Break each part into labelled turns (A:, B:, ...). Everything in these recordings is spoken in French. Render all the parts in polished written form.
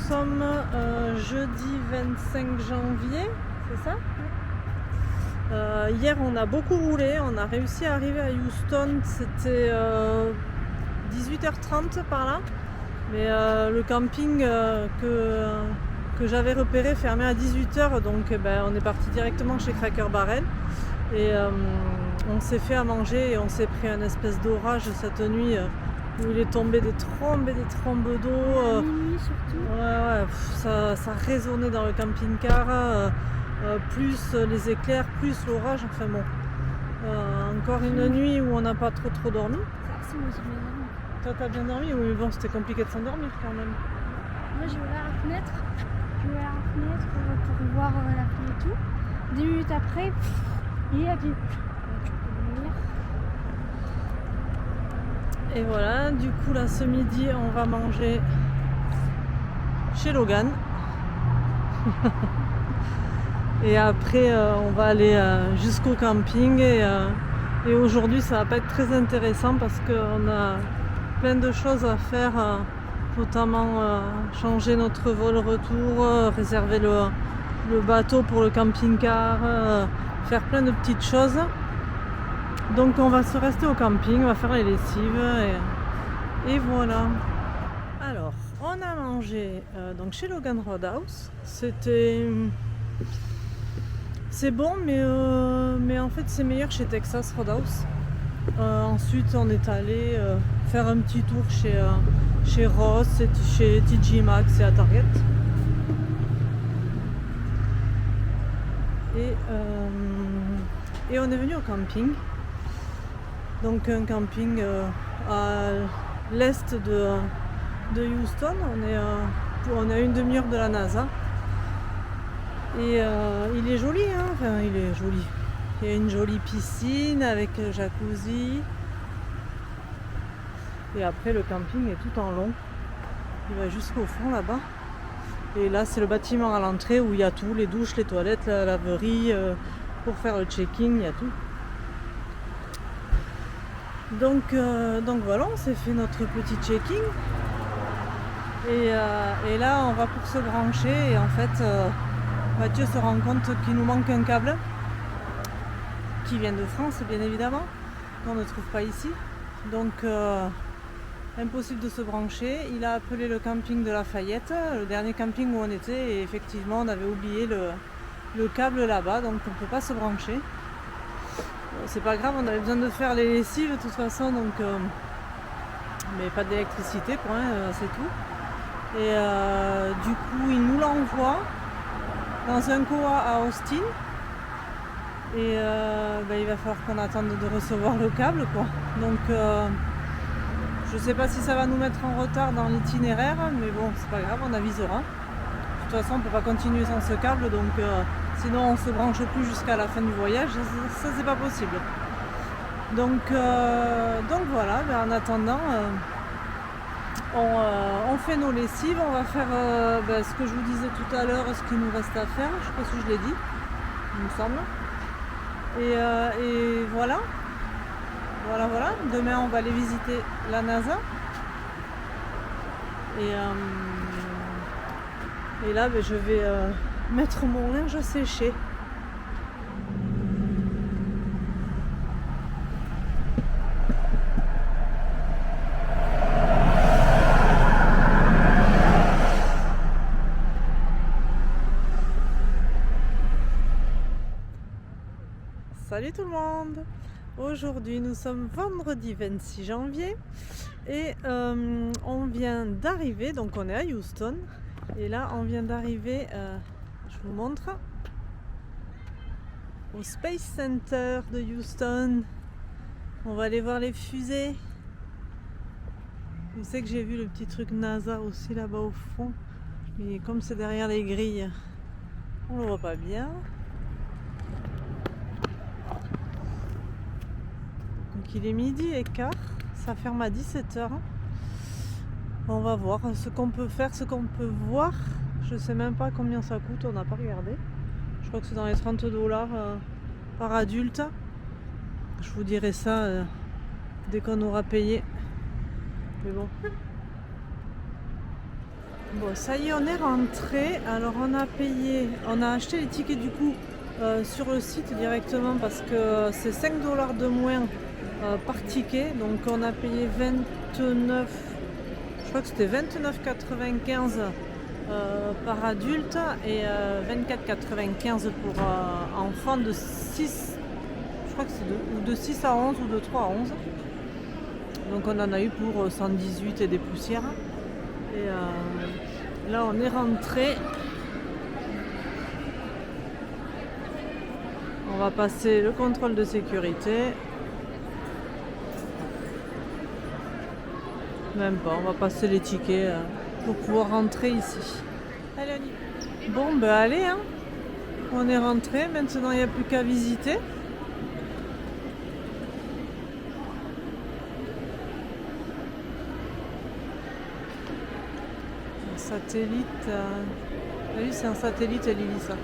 A: sommes jeudi 25 janvier, c'est ça? Hier on a beaucoup roulé, on a réussi à arriver à Houston, c'était 18h30 par là, mais le camping que j'avais repéré fermait à 18h, donc on est parti directement chez Cracker Barrel et on s'est fait à manger et on s'est pris un espèce d'orage cette nuit où il est tombé des trombes d'eau.
B: Minuit surtout.
A: Ouais, ça résonnait dans le camping-car, plus les éclairs, plus l'orage, enfin bon. Encore une nuit où on n'a pas trop dormi.
B: Si, moi j'ai bien dormi.
A: Toi t'as bien dormi? Oui, mais bon, c'était compliqué de s'endormir quand même.
B: Moi j'ai ouvert la fenêtre. Pour voir la pluie et tout. 10 minutes après, il a plu. Tu peux dormir.
A: Et voilà, du coup là ce midi on va manger chez Logan. Et après on va aller jusqu'au camping et aujourd'hui ça va pas être très intéressant parce qu'on a plein de choses à faire, notamment changer notre vol retour, réserver le bateau pour le camping-car, faire plein de petites choses. Donc on va se rester au camping, on va faire les lessives et voilà. Alors on a mangé donc chez Logan Roadhouse. C'est bon mais en fait c'est meilleur chez Texas Roadhouse. Ensuite on est allé faire un petit tour chez Ross, chez TJ Maxx et à Target. Et on est venu au camping. Donc un camping à l'est de Houston. On est à une demi-heure de la NASA. Et il est joli, hein, enfin il est joli. Il y a une jolie piscine avec jacuzzi. Et après le camping est tout en long. Il va jusqu'au fond là-bas. Et là c'est le bâtiment à l'entrée où il y a tout, les douches, les toilettes, la laverie, pour faire le check-in, il y a tout. Donc voilà, on s'est fait notre petit check-in. Et là on va pour se brancher et en fait Mathieu se rend compte qu'il nous manque un câble qui vient de France bien évidemment, qu'on ne trouve pas ici. Donc impossible de se brancher. Il a appelé le camping de Lafayette, le dernier camping où on était, et effectivement on avait oublié le câble là-bas, donc on ne peut pas se brancher. C'est pas grave, on avait besoin de faire les lessives de toute façon, donc mais pas d'électricité, point, c'est tout. Et du coup il nous l'envoie dans un coa à Austin. Et il va falloir qu'on attende de recevoir le câble, quoi. Donc je sais pas si ça va nous mettre en retard dans l'itinéraire, mais bon, c'est pas grave, on avisera. De toute façon, on peut pas continuer sans ce câble, donc sinon on se branche plus jusqu'à la fin du voyage, ça c'est pas possible. Donc voilà, en attendant, on fait nos lessives, on va faire ce que je vous disais tout à l'heure, ce qu'il nous reste à faire, je sais pas si je l'ai dit, il me semble. Et voilà. Demain on va aller visiter la NASA. Et là je vais mettre mon linge à sécher. Salut tout le monde! Aujourd'hui nous sommes vendredi 26 janvier et on vient d'arriver, donc on est à Houston et là on vient d'arriver, je vous montre, au Space Center de Houston. On va aller voir les fusées. Je sais que j'ai vu le petit truc NASA aussi là-bas au fond, mais comme c'est derrière les grilles, on le voit pas bien. Donc il est 12h15, ça ferme à 17h. On va voir ce qu'on peut faire, ce qu'on peut voir. Je sais même pas combien ça coûte, on n'a pas regardé. Je crois que c'est dans les $30 par adulte. Je vous dirai ça dès qu'on aura payé. Mais bon. Bon, ça y est, on est rentré. Alors on a payé, on a acheté les tickets du coup sur le site directement parce que c'est 5 $ de moins par ticket. Donc on a payé 29, je crois que c'était 29,95 par adulte et 24,95 pour enfants de 6, je crois que c'est de 6 à 11 ou de 3 à 11. Donc on en a eu pour 118 et des poussières. Et là on est rentré. On va passer le contrôle de sécurité. Même pas, on va passer les tickets pour pouvoir rentrer ici. Allez, on y va. Bon, ben allez, hein. On est rentré. Maintenant, il n'y a plus qu'à visiter. Un satellite. Ah oui, c'est un satellite, Lily, ça.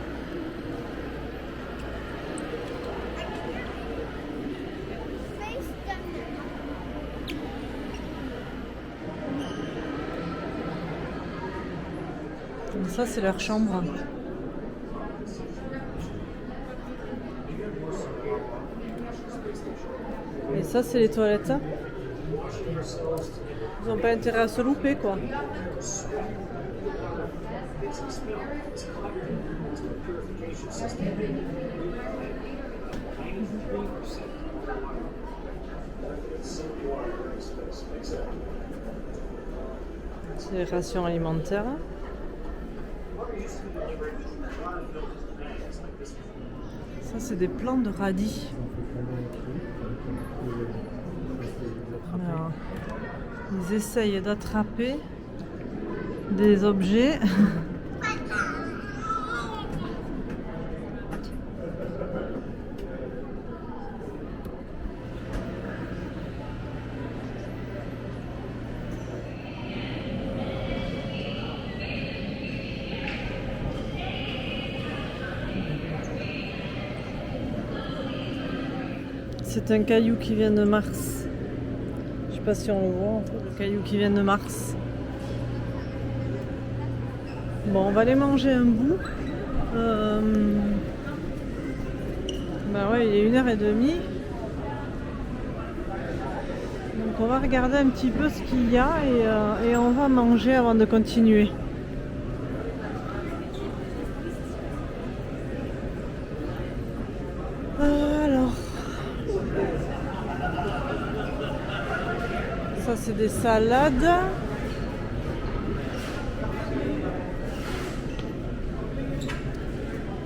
A: Ça, c'est leur chambre. Et ça, c'est les toilettes. Ils n'ont pas intérêt à se louper, quoi. C'est les rations alimentaires. Ça, c'est des plants de radis. Alors, ils essayent d'attraper des objets. C'est un caillou qui vient de Mars. Je sais pas si on le voit, en fait, le caillou qui vient de Mars. Bon, on va aller manger un bout. Bah ouais, il est 1h30. Donc on va regarder un petit peu ce qu'il y a et on va manger avant de continuer. Alors, ça c'est des salades.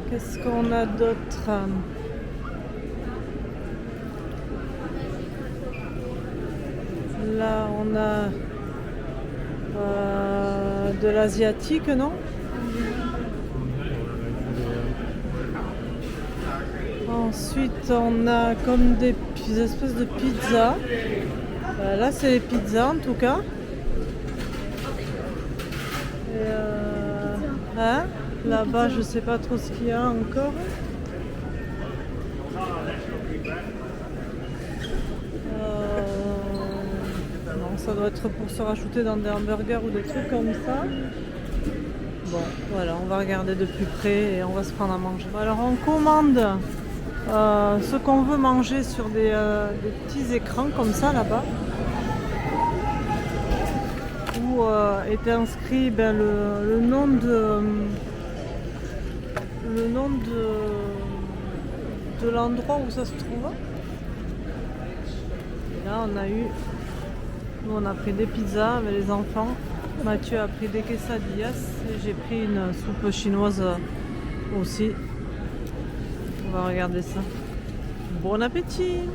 A: Qu'est-ce qu'on a d'autre? Là, on a de l'asiatique, non? Ensuite, on a comme des espèces de pizzas. Là, c'est les pizzas en tout cas. Et hein? Là-bas, je sais pas trop ce qu'il y a encore. Non, ça doit être pour se rajouter dans des hamburgers ou des trucs comme ça. Bon, voilà, on va regarder de plus près et on va se prendre à manger. Alors, on commande ce qu'on veut manger sur des petits écrans comme ça là-bas. Où est inscrit le nom de l'endroit où ça se trouve. Et là nous on a pris des pizzas avec les enfants. Mathieu a pris des quesadillas et j'ai pris une soupe chinoise aussi. On va regarder ça. Bon appétit!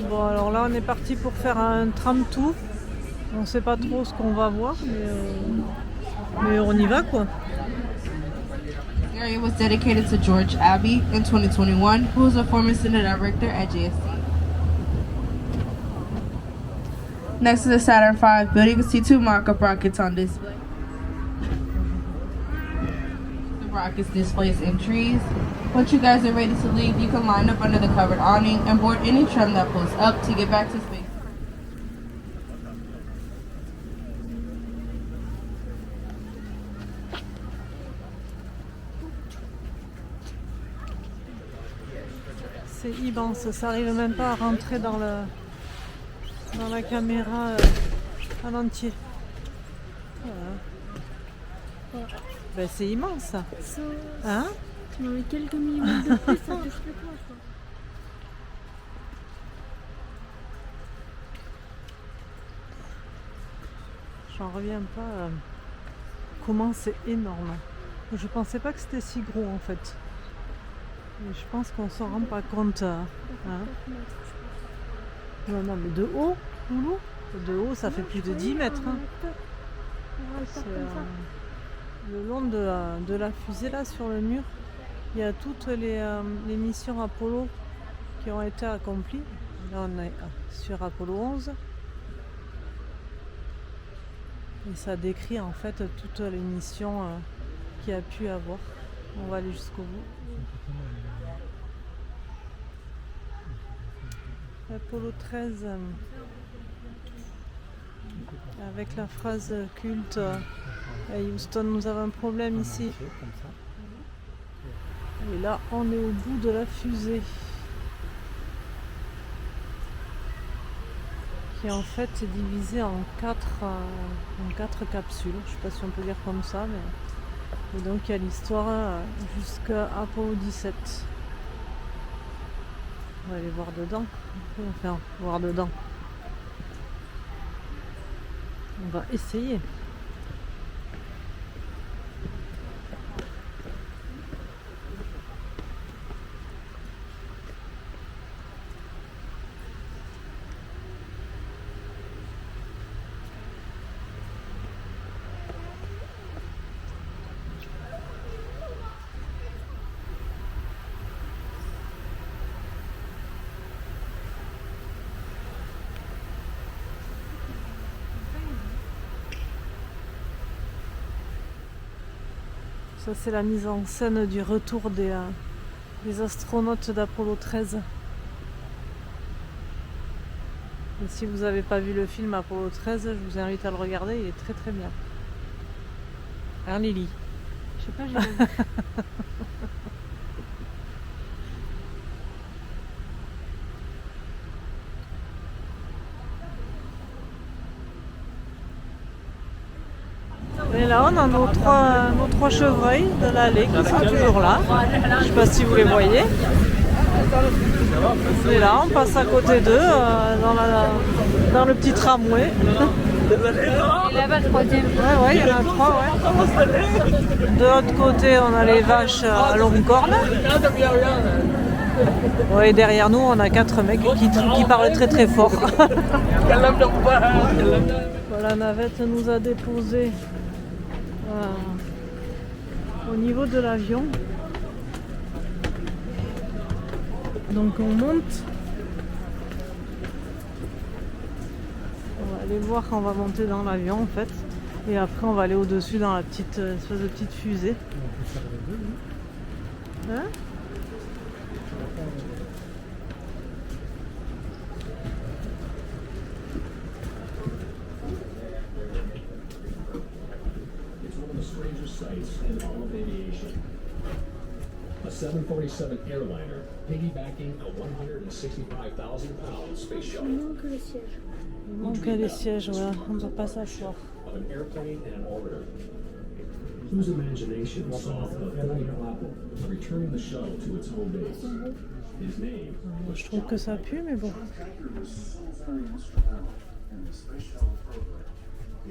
A: Bon, alors là on est parti pour faire un tram tour. On sait pas trop ce qu'on va voir, mais on y va quoi.
C: The area was dedicated to George Abbey in 2021, who was a former center director at JSC. Next to the Saturn V building, you can see 2 markup rockets on display. The rockets displays in trees. Once you guys are ready to leave, you can line up under the covered awning and board any tram that pulls up to get back to space.
A: C'est immense, ça arrive même pas à rentrer dans la caméra en entier. Voilà. Ben, c'est immense ça. Hein?
B: Dans les quelques millimètres de plus, ça touche le toit, quoi.
A: J'en reviens pas. Comment c'est énorme. Je pensais pas que c'était si gros en fait. Mais je pense qu'on s'en rend pas compte. Hein. Non, mais de haut, Loulou, de haut, ça fait plus de 10 mètres. Hein. C'est, le long de la fusée là sur le mur, il y a toutes les missions Apollo qui ont été accomplies. Là on est sur Apollo 11. Et ça décrit en fait toutes les missions qu'il y a pu avoir. On va aller jusqu'au bout. Apollo 13 avec la phrase culte hey Houston, nous avons un problème ici. Et là on est au bout de la fusée qui en fait est divisée en quatre capsules. Je sais pas si on peut dire comme ça, mais et donc il y a l'histoire jusqu'à Apollo 17. On va aller voir dedans. Enfin, voir dedans. On va essayer. Ça c'est la mise en scène du retour des astronautes d'Apollo 13. Et si vous n'avez pas vu le film Apollo 13, je vous invite à le regarder, il est très très bien. Hein Lily?
B: Je sais pas, j'ai vu.
A: Et là on a nos trois chevreuils de l'allée qui sont toujours là. Je ne sais pas si vous les voyez. On est là, on passe à côté d'eux dans le petit tramway.
B: Et là-bas, le troisième.
A: Ouais, il y en a trois, ouais. De l'autre côté, on a les vaches à longue corne. Ouais, et derrière nous, on a 4 mecs qui parlent très très fort. Voilà, la navette nous a déposé au niveau de l'avion. Donc on monte. On va aller voir quand on va monter dans l'avion en fait. Et après on va aller au-dessus dans la petite espèce de petite fusée. Hein?
D: A 747 airliner piggybacking a 165,000-pound space shuttle.
B: Il manque le siège.
A: Il manque les sièges, voilà. On ne peut pas s'asseoir.
D: Of an airplane and an orbiter. Whose imagination saw the fully plausible of returning the shuttle to its home base? His name was
A: Je trouve que ça pue, mais bon.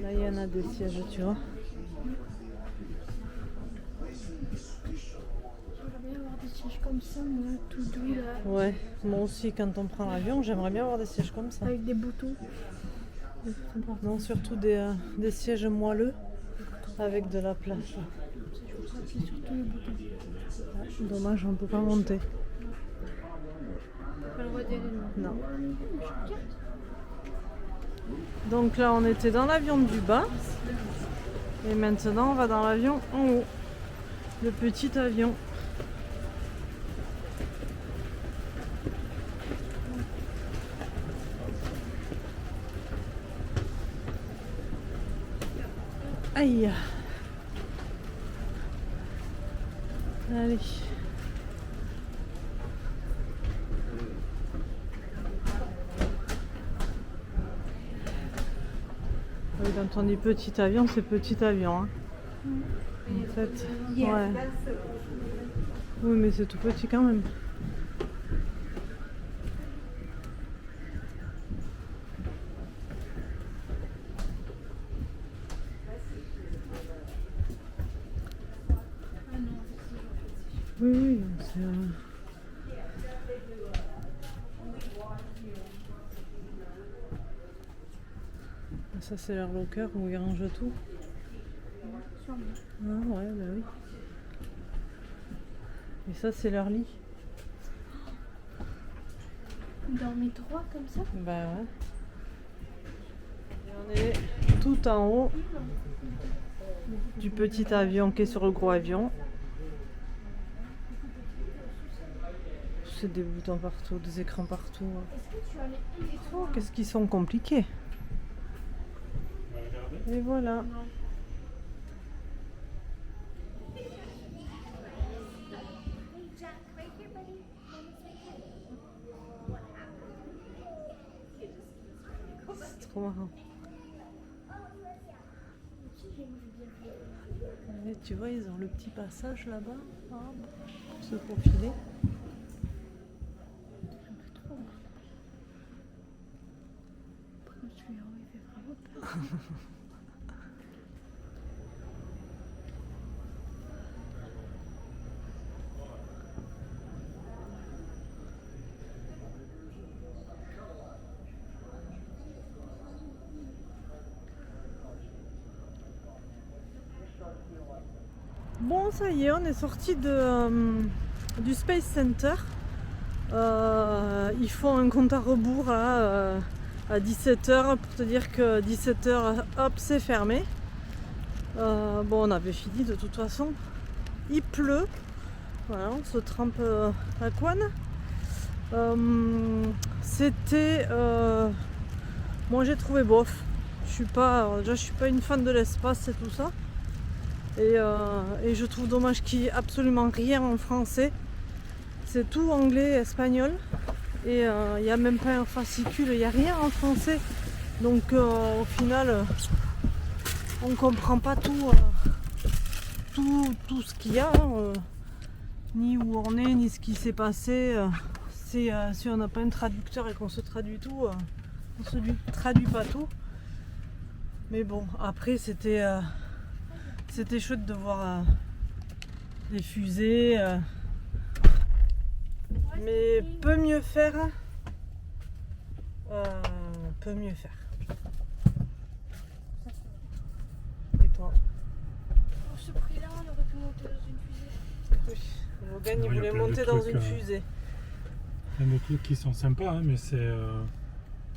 A: Là, il y en a des sièges, tu vois.
B: J'aimerais bien avoir des sièges comme ça, moi, tout doux là.
A: Ouais, moi aussi, quand on prend l'avion, j'aimerais bien avoir des sièges comme ça.
B: Avec des boutons.
A: Non, surtout des sièges moelleux avec de la place.
B: Appuie sur tous les boutons.
A: Dommage, on ne peut pas monter.
B: Pas le droit d'y aller, non.
A: Non. Donc là, on était dans l'avion du bas. Et maintenant, on va dans l'avion en haut. Le petit avion. Aïe. Allez. Quand on dit petit avion, c'est petit avion. Hein. En fait, ouais. Oui, mais c'est tout petit quand même. Oui, oui, c'est... Ça, c'est leur locker où ils rangent tout. Ah ouais, bah oui. Et ça, c'est leur lit.
B: Ils dormaient trois comme ça?
A: Bah ouais. Et on est tout en haut du petit avion qui est sur le gros avion. C'est des boutons partout, des écrans partout. Oh, qu'est-ce qu'ils sont compliqués. Et voilà. C'est trop marrant. Et tu vois, ils ont le petit passage là-bas pour se faufiler. Bon, ça y est, on est sorti du Space Center. Ils font un compte à rebours à 17h pour te dire que 17h, hop, c'est fermé. Bon, on avait fini de toute façon. Il pleut. Voilà, on se trempe à couenne. C'était... moi, j'ai trouvé bof. Je suis pas une fan de l'espace et tout ça. Et je trouve dommage qu'il n'y ait absolument rien en français. C'est tout anglais, espagnol. Et il n'y a même pas un fascicule, il n'y a rien en français. Donc au final, on ne comprend pas tout ce qu'il y a. Ni où on est, ni ce qui s'est passé. Si on n'a pas un traducteur et qu'on se traduit tout, on se traduit pas tout. Mais bon, après c'était chouette de voir les fusées. Mais peut mieux faire. Peut mieux faire. Et toi?
B: Pour ce prix-là, on aurait pu monter dans une fusée.
A: Oui, Logan il voulait monter dans une fusée.
E: Il y a des trucs qui sont sympas, hein, mais c'est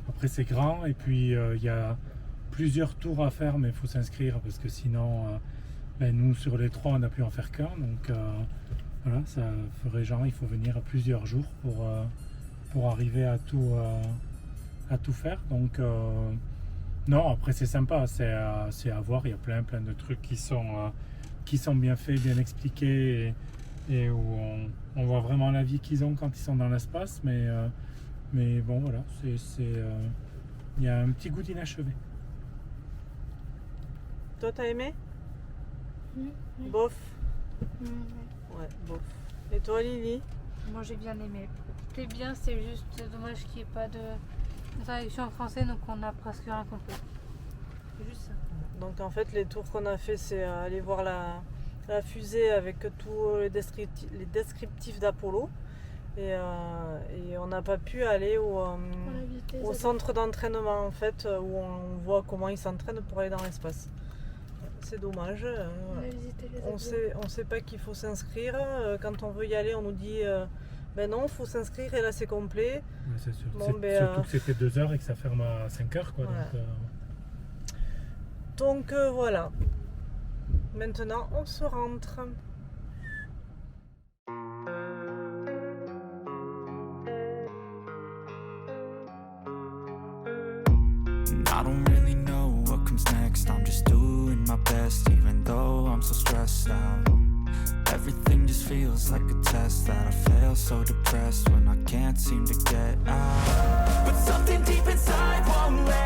E: après c'est grand et puis il y a plusieurs tours à faire, mais il faut s'inscrire parce que sinon, nous sur les 3 on n'a pu en faire qu'un, donc voilà, ça ferait genre il faut venir à plusieurs jours pour arriver à tout faire. Donc non, après c'est sympa, c'est à voir. Il y a plein de trucs qui sont bien faits, bien expliqués et où on voit vraiment la vie qu'ils ont quand ils sont dans l'espace. Mais bon, voilà, il y a un petit goût d'inachevé.
A: Toi, t'as aimé? Bof. Ouais, bof. Et toi, Lily?
F: Moi j'ai bien aimé. C'était bien, c'est juste dommage qu'il n'y ait pas de traduction en français, donc on a presque rien compris. C'est juste ça.
A: Donc en fait, les tours qu'on a fait, c'est aller voir la fusée avec tous les descriptifs d'Apollo. Et on n'a pas pu aller au centre d'entraînement en fait, où on voit comment ils s'entraînent pour aller dans l'espace. C'est dommage. On sait pas qu'il faut s'inscrire. Quand on veut y aller, on nous dit ben non, il faut s'inscrire et là c'est complet.
E: Mais c'est sûr.
A: Bon,
E: surtout que c'était 2h et que ça ferme à 5h. Quoi,
A: ouais. Donc voilà. Maintenant, on se rentre.
G: I don't really know what comes next. I'm just doing my best, even though I'm so stressed out. Everything just feels like a test that I fail, so depressed when I can't seem to get out. But something deep inside won't let